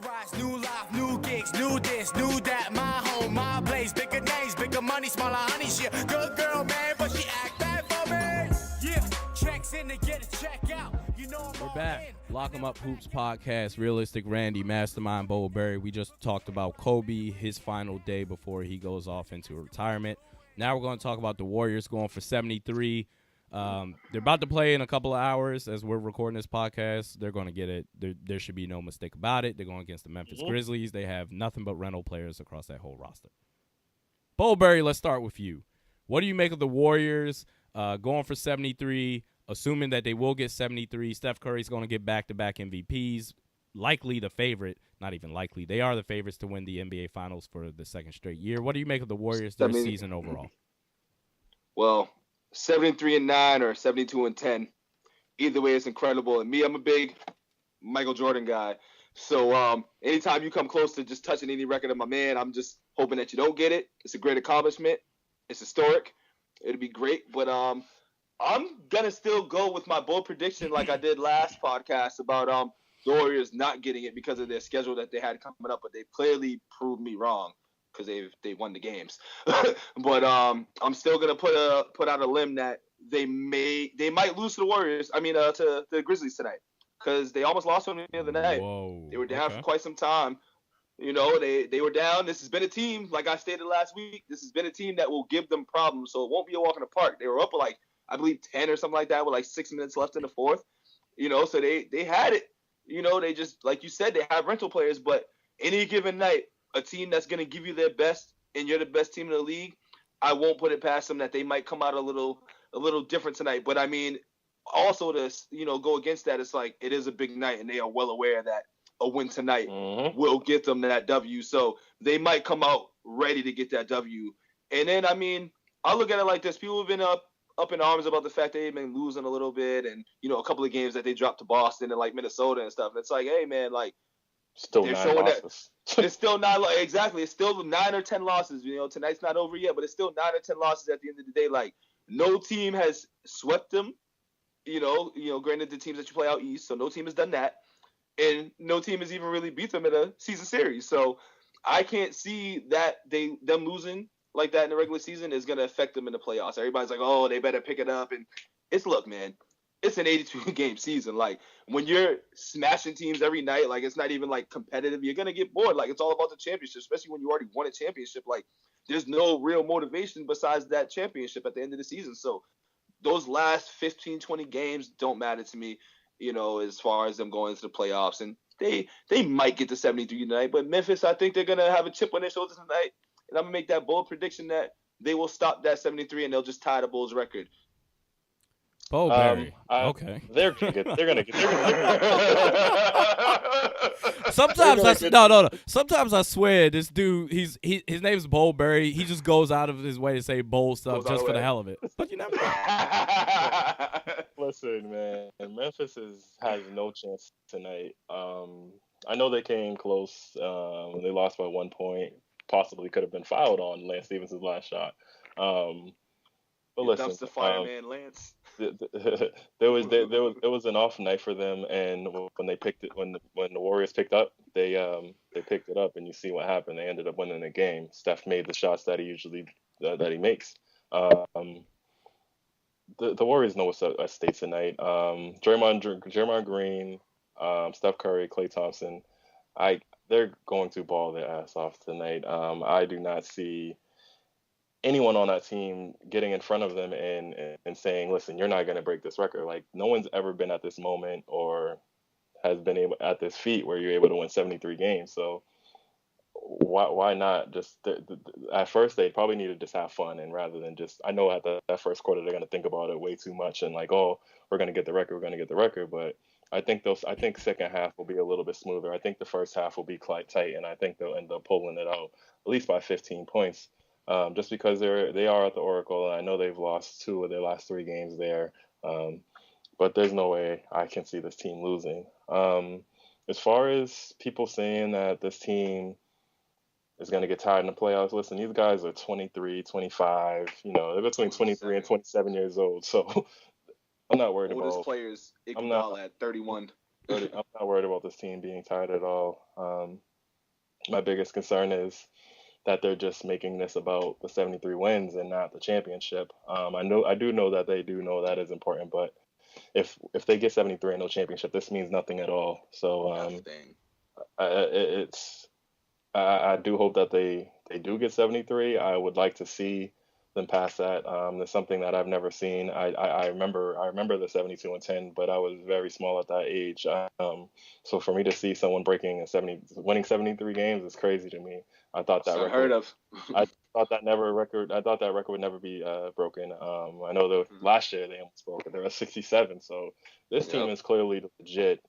rise, new life, new gigs, new this, new that. My home, my place, bigger names, bigger money, smaller honey. She a good girl, man, but she act bad for me. Yeah, checks in to get a check out. You know I'm We're back. LockEmUp Hoops podcast. Realistic Randy, Mastermind Bowberry. We just talked about Kobe, his final day before he goes off into retirement. Now we're going to talk about the Warriors going for 73. They're about to play in a couple of hours as we're recording this podcast. They're going to get it. There should be no mistake about it. They're going against the Memphis Grizzlies. They have nothing but rental players across that whole roster. Bowberry, let's start with you. What do you make of the Warriors going for 73, assuming that they will get 73? Steph Curry's going to get back-to-back MVPs, likely the favorite. Not even likely. They are the favorites to win the NBA Finals for the second straight year. What do you make of the Warriors this season overall? Well, 73-9 or 72-10. Either way, it's incredible. And me, I'm a big Michael Jordan guy. So anytime you come close to just touching any record of my man, I'm just hoping that you don't get it. It's a great accomplishment. It's historic. It'll be great. But I'm going to still go with my bold prediction like I did last podcast about the Warriors not getting it because of their schedule that they had coming up. But they clearly proved me wrong because they won the games. But I'm still going to put out a limb that they might lose to the Warriors. To the Grizzlies tonight. Because they almost lost them the other night. Whoa, they were down for quite some time. You know, they were down. This has been a team, like I stated last week, this has been a team that will give them problems. So it won't be a walk in the park. They were up with I believe 10 or something like that with 6 minutes left in the fourth. You know, so they had it. You know, they just, like you said, they have rental players. But any given night, a team that's going to give you their best and you're the best team in the league, I won't put it past them that they might come out a little different tonight. But, also to go against that, it's it is a big night, and they are well aware that a win tonight will get them that W. So they might come out ready to get that W. And then I look at it like this: people have been up in arms about the fact they've been losing a little bit, and a couple of games that they dropped to Boston and Minnesota and stuff. And it's hey man, still they're 9 showing losses. that it's still not exactly. It's still 9 or 10 losses. Tonight's not over yet, but it's still 9 or 10 losses at the end of the day. No team has swept them. Granted the teams that you play out east, so no team has done that, and no team has even really beat them in a season series. So I can't see that them losing like that in the regular season is going to affect them in the playoffs. Everybody's oh, they better pick it up, and look, man, it's an 82-game season. When you're smashing teams every night, it's not even competitive. You're gonna get bored. It's all about the championship, especially when you already won a championship. There's no real motivation besides that championship at the end of the season. So those last 15, 20 games don't matter to me, as far as them going into the playoffs. And they might get to 73 tonight, but Memphis, I think they're going to have a chip on their shoulders tonight. And I'm going to make that bold prediction that they will stop that 73 and they'll just tie the Bulls record. Bowberry. Okay. They're gonna get. Sometimes I swear this dude, his name is Bowberry. He just goes out of his way to say bold stuff just for the hell of it. But you never know. Listen, man, Memphis has no chance tonight. I know they came close when they lost by 1 point. Possibly could have been fouled on Lance Stephenson's last shot. But listen, dumpster fireman Lance. There was an off night for them, and when the Warriors picked up, they picked it up, and you see what happened. They ended up winning the game. Steph made the shots that he usually that he makes. The Warriors know what's at stake tonight. Draymond Green, Steph Curry, Klay Thompson, they're going to ball their ass off tonight. I do not see anyone on that team getting in front of them and saying, listen, you're not going to break this record. No one's ever been at this moment or has been able at this feat where you're able to win 73 games. So why not just at first they probably need to just have fun, and rather than just, I know at that first quarter they're going to think about it way too much and oh, we're going to get the record. But I think second half will be a little bit smoother. I think the first half will be quite tight, and I think they'll end up pulling it out at least by 15 points. Just because they are at the Oracle, and I know they've lost 2 of their last 3 games there. But there's no way I can see this team losing. As far as people saying that this team is going to get tired in the playoffs, listen, these guys are 23, 25, they're between 23 and 27 years old. So I'm not worried about oldest players, Iguodala at 31. I'm not worried about this team being tired at all. My biggest concern is that they're just making this about the 73 wins and not the championship. I do know that they do know that is important, but if they get 73 and no championship, this means nothing at all. So Nothing. I do hope that they do get 73. I would like to see them pass that. That's something that I've never seen. I remember the 72-10, but I was very small at that age. So for me to see someone winning 73 games is crazy to me. I thought that Unheard of. I thought that record would never be broken. I know that last year they almost broke it. They're at 67. So this team is clearly legit.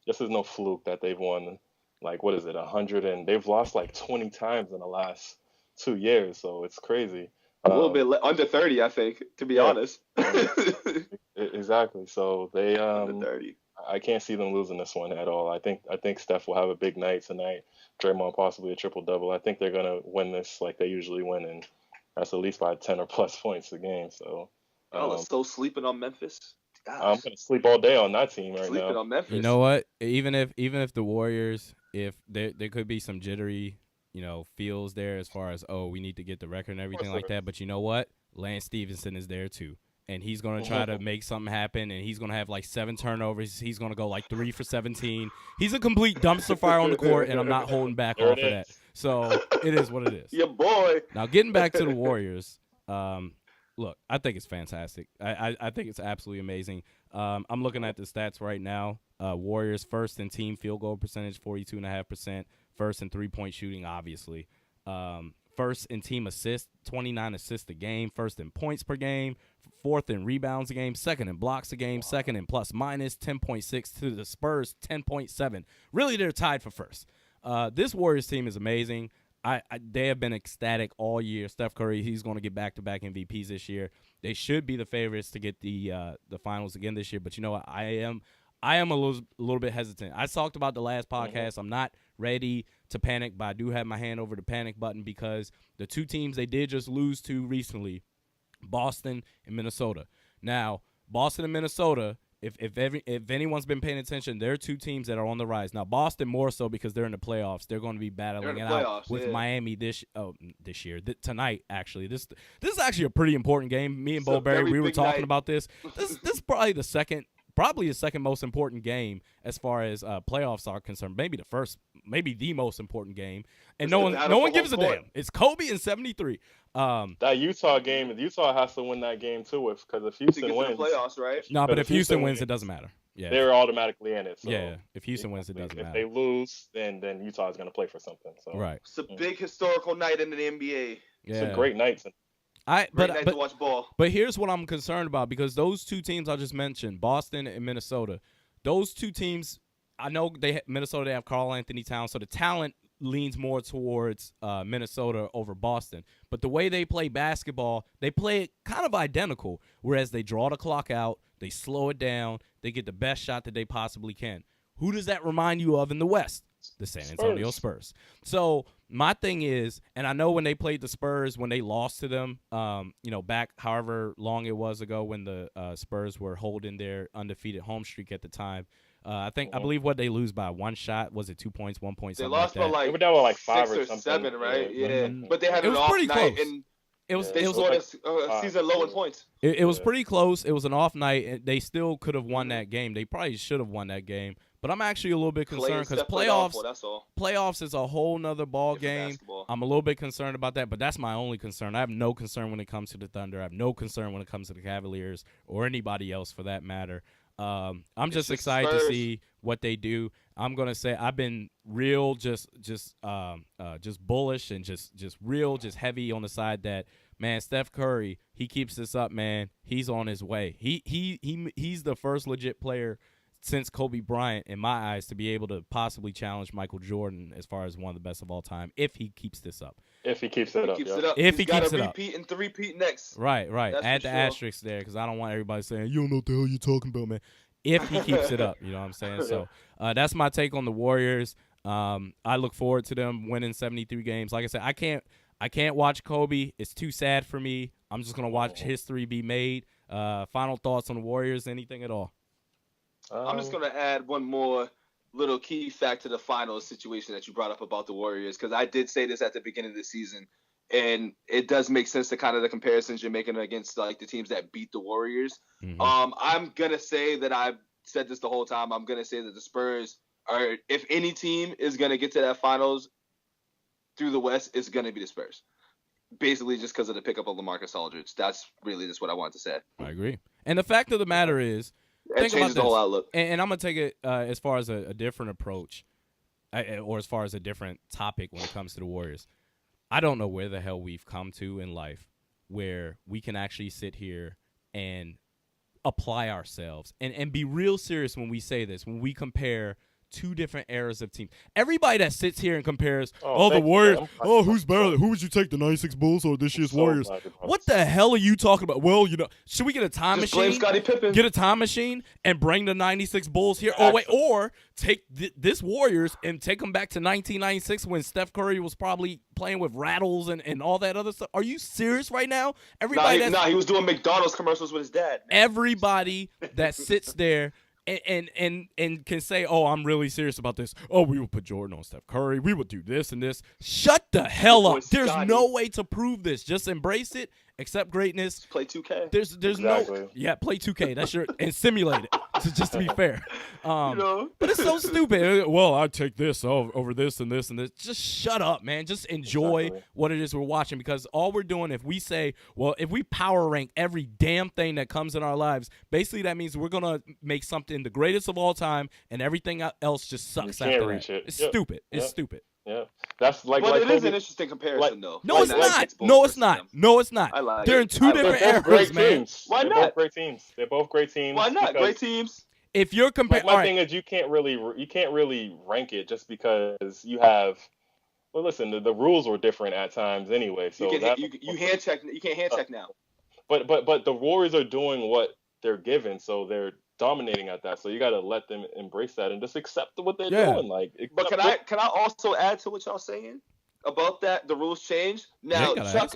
This is no fluke that they've won. Like, what is it, 100? And they've lost like 20 times in the last 2 years. So it's crazy. A little bit under 30, I think, to be honest. Exactly. So they under 30. I can't see them losing this one at all. I think Steph will have a big night tonight. Draymond possibly a triple-double. I think they're gonna win this like they usually win, and that's at least by 10 or plus points a game. So y'all are so sleeping on Memphis. Gosh. I'm gonna sleep all day on that team right sleeping now. On Memphis. You know what? Even if the Warriors, if there could be some jittery, feels there as far as we need to get the record and everything like that. But you know what? Lance Stevenson is there too. And he's going to try to make something happen, and he's going to have like 7 turnovers. He's going to go like 3 for 17. He's a complete dumpster fire on the court, and I'm not holding back off of that. So it is what it is. Your boy. Now, getting back to the Warriors, look, I think it's fantastic. I think it's absolutely amazing. I'm looking at the stats right now. Warriors first in team field goal percentage, 42.5%. First in three-point shooting, obviously. First in team assists, 29 assists a game. First in points per game. Fourth in rebounds a game. Second in blocks a game. Second in plus minus, 10.6 to the Spurs, 10.7. Really, they're tied for first. This Warriors team is amazing. They have been ecstatic all year. Steph Curry, he's going to get back-to-back MVPs this year. They should be the favorites to get the finals again this year. But you know what? I am a little bit hesitant. I talked about the last podcast. I'm not ready to panic, but I do have my hand over the panic button because the two teams they did just lose to recently, Boston and Minnesota. Now, Boston and Minnesota, if anyone's been paying attention, they're two teams that are on the rise. Now, Boston more so because they're in the playoffs. They're going to be battling it out with Miami tonight. Actually, this is actually a pretty important game. Me and Bo Berry, we were talking about this. This is probably the second most important game as far as playoffs are concerned. Maybe the most important game. And no one gives a damn. It's Kobe in 73. That Utah game, Utah has to win that game too, because if Houston wins, the playoffs, right? No, but if Houston wins, it doesn't matter. Yeah, they're automatically in it. So yeah, if Houston wins, it doesn't matter. If they lose, then Utah is going to play for something. So right, it's a big historical night in the NBA. Yeah. It's a great night. Great night to watch ball. But here's what I'm concerned about, because those two teams I just mentioned, Boston and Minnesota, those two teams, I know Minnesota, they have Karl Anthony Towns, so the talent leans more towards Minnesota over Boston. But the way they play basketball, they play it kind of identical, whereas they draw the clock out, they slow it down, they get the best shot that they possibly can. Who does that remind you of in the West? The San Antonio Spurs. So my thing is, and I know when they played the Spurs, when they lost to them, back however long it was ago when the Spurs were holding their undefeated home streak at the time, I believe what they lose by one shot, was it 2 points, 1 point, something like that? They lost by like 5 or 7, right? Yeah. But they had an off night, and they scored a season low in points. It was pretty close. It was an off night, and they still could have won that game. They probably should have won that game. But I'm actually a little bit concerned because playoffs is a whole nother ball game. Basketball. I'm a little bit concerned about that, but that's my only concern. I have no concern when it comes to the Thunder. I have no concern when it comes to the Cavaliers or anybody else for that matter. I'm just excited to see what they do. I'm gonna say I've been real, just bullish and just heavy on the side that, man, Steph Curry, he keeps this up, man. He's on his way. He's the first legit player since Kobe Bryant, in my eyes, to be able to possibly challenge Michael Jordan as far as one of the best of all time, if he keeps this up. If he keeps it up. If he keeps it up. And to repeat next. Right. That's add the asterisk there, because I don't want everybody saying, you don't know what the hell you're talking about, man. If he keeps it up, you know what I'm saying? So that's my take on the Warriors. I look forward to them winning 73 games. Like I said, I can't watch Kobe. It's too sad for me. I'm just going to watch history be made. Final thoughts on the Warriors, anything at all? I'm just gonna add one more little key fact to the finals situation that you brought up about the Warriors, because I did say this at the beginning of the season, and it does make sense to kind of the comparisons you're making against like the teams that beat the Warriors. I'm gonna say that I've said this the whole time. I'm gonna say that the Spurs are, if any team is gonna get to that finals through the West, it's gonna be the Spurs. Basically, just because of the pickup of LaMarcus Aldridge. That's really just what I wanted to say. I agree. And the fact of the matter is, It changes the whole outlook. And I'm going to take it as far as a different approach, or as far as a different topic when it comes to the Warriors. I don't know where the hell we've come to in life where we can actually sit here and apply ourselves and be real serious when we say this, when we compare two different eras of teams. Everybody that sits here and compares, the Warriors, who's better? Who would you take, the 96 Bulls or this year's Warriors? What the hell are you talking about? Well, should we get a time machine? Get a time machine and bring the 96 Bulls here? Or take this Warriors and take them back to 1996 when Steph Curry was probably playing with rattles and all that other stuff. Are you serious right now? He was doing McDonald's commercials with his dad. Everybody that sits there and can say, I'm really serious about this. We will put Jordan on Steph Curry. We will do this and this. Shut the hell up. There's no way to prove this. Just embrace it. Accept greatness. Just play 2K. There's no. Yeah, play 2K. That's and simulate it. Just to be fair. But it's so stupid. Well, I'd take this over this and this and this. Just shut up, man. Just enjoy what it is we're watching, because all we're doing, if we say, if we power rank every damn thing that comes in our lives, basically that means we're gonna make something the greatest of all time, and everything else just sucks after that. It's stupid. It's stupid. Yeah, that's like. But it is an interesting comparison, though. No, it's not. No, it's not. No, it's not. They're in two different eras, man. Why not? They're both great teams. They're both great teams. Why not? Great teams. If you're comparing, my thing is, you can't really rank it just because you have. Well, listen, the rules were different at times anyway. So you hand check. You can't hand check now. But the Warriors are doing what they're given, so they're dominating at that. So you got to let them embrace that and just accept what they're doing. But can I also add to what y'all saying about that? The rules change now. Chuck,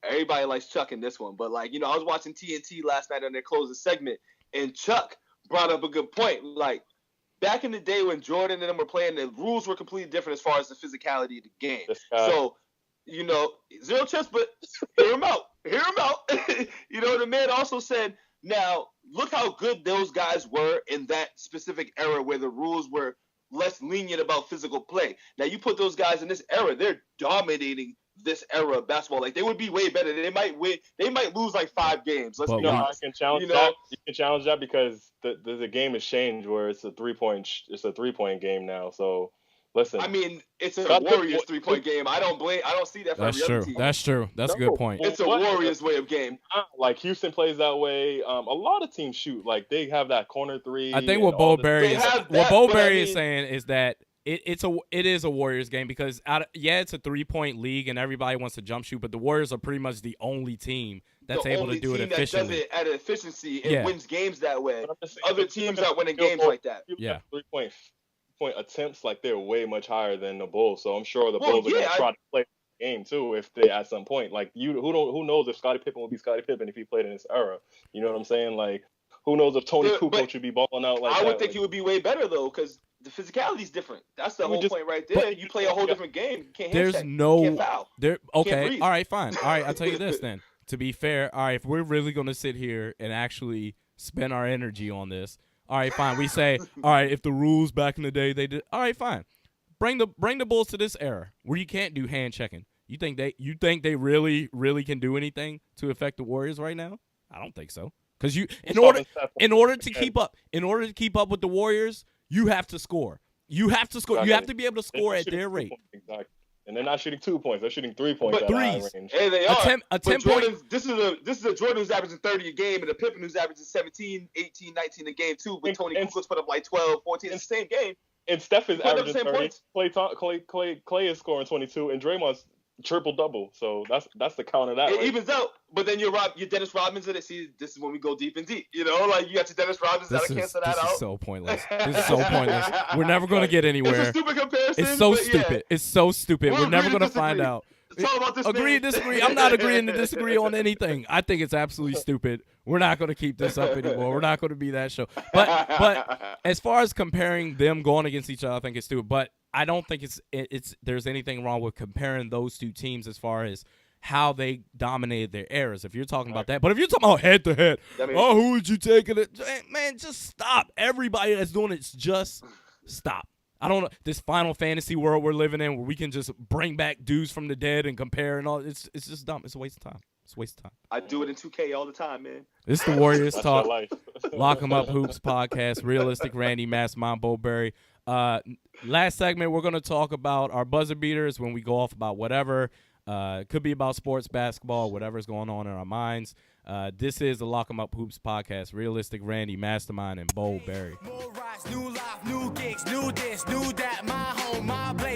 everybody likes Chuck in this one, but I was watching TNT last night on their closing segment, and Chuck brought up a good point. Like, back in the day when Jordan and them were playing, the rules were completely different as far as the physicality of the game. So, zero chess, but hear him out. Hear him out. The man also said, now, look how good those guys were in that specific era where the rules were less lenient about physical play. Now, you put those guys in this era, they're dominating this era of basketball. Like, they would be way better. They might win. They might lose 5 games. Let's be honest. I can challenge that. You can challenge that because the game has changed where it's a 3-point game now. So. Listen, I mean, it's a Warriors 3-point game. I don't see that for every other team. That's true. That's a good point. It's a Warriors way of game. Like Houston plays that way. A lot of teams shoot. Like they have that corner three. I think what Bo Berry is saying is that it is a Warriors game because it's a 3-point league and everybody wants to jump shoot, but the Warriors are pretty much the only team that's able to do it efficiently. That does it at efficiency and wins games that way. Other teams aren't winning games like that. 3-point attempts, like they're way much higher than the Bulls. So I'm sure the Bulls are going to try to play the game too if they at some point. Like who knows if Scottie Pippen would be Scottie Pippen if he played in this era? You know what I'm saying? Like who knows if Tony Kukoc should be balling out like that? I would think he would be way better though, because the physicality is different. That's the whole point right there. You play a whole different game. You can't hand check. You can't foul. Okay. All right. Fine. All right. I'll tell you this then. To be fair, all right. If we're really going to sit here and actually spend our energy on this. All right, fine. We say, all right, if the rules back in the day they did, all right, fine. Bring the Bulls to this era where you can't do hand checking. You think they really can do anything to affect the Warriors right now? I don't think so. Because in order to keep up with the Warriors, you have to score. You have to score. Exactly. You have to be able to score at their rate. Exactly. And they're not shooting 2 points. They're shooting 3 points at high range. Hey, they are. A 10 point. This is a Jordan who's averaging 30 a game and a Pippen who's averaging 17, 18, 19 a game too. But Tony Kukoc put up 12, 14 in the same game. And Steph is averaging 30. Clay is scoring 22, and Draymond's triple-double. So that's the count of that. It evens out. But then you're Dennis Rodman's in it. See, this is when we go deep and deep. You got your Dennis Rodman's got to cancel that out. This is so pointless. We're never going to get anywhere. It's a stupid comparison. It's so stupid. It's so stupid. We're never going to find out. It's all about this Agree, man. disagree. I'm not agreeing to disagree on anything. I think it's absolutely stupid. We're not going to keep this up anymore. We're not going to be that show. But as far as comparing them going against each other, I think it's stupid. But I don't think there's anything wrong with comparing those two teams as far as how they dominated their eras. If you're talking about that, but if you're talking about head to head, who would you take it? Man, just stop. Everybody that's doing it, just stop. I don't know this Final Fantasy world we're living in where we can just bring back dudes from the dead and compare and all. It's just dumb. It's a waste of time. It's a waste of time. I do it in 2K all the time, man. This is the Warriors That's Talk. your life. Lock 'em Up Hoops podcast. Realistic Randy, Mastermind Bowberry. Last segment, we're going to talk about our buzzer beaters when we go off about whatever. It could be about sports, basketball, whatever's going on in our minds. This is the Lock 'em Up Hoops podcast. Realistic Randy, Mastermind, and Bowberry. More rides, new life, new gigs, new this, new that. My home, my place.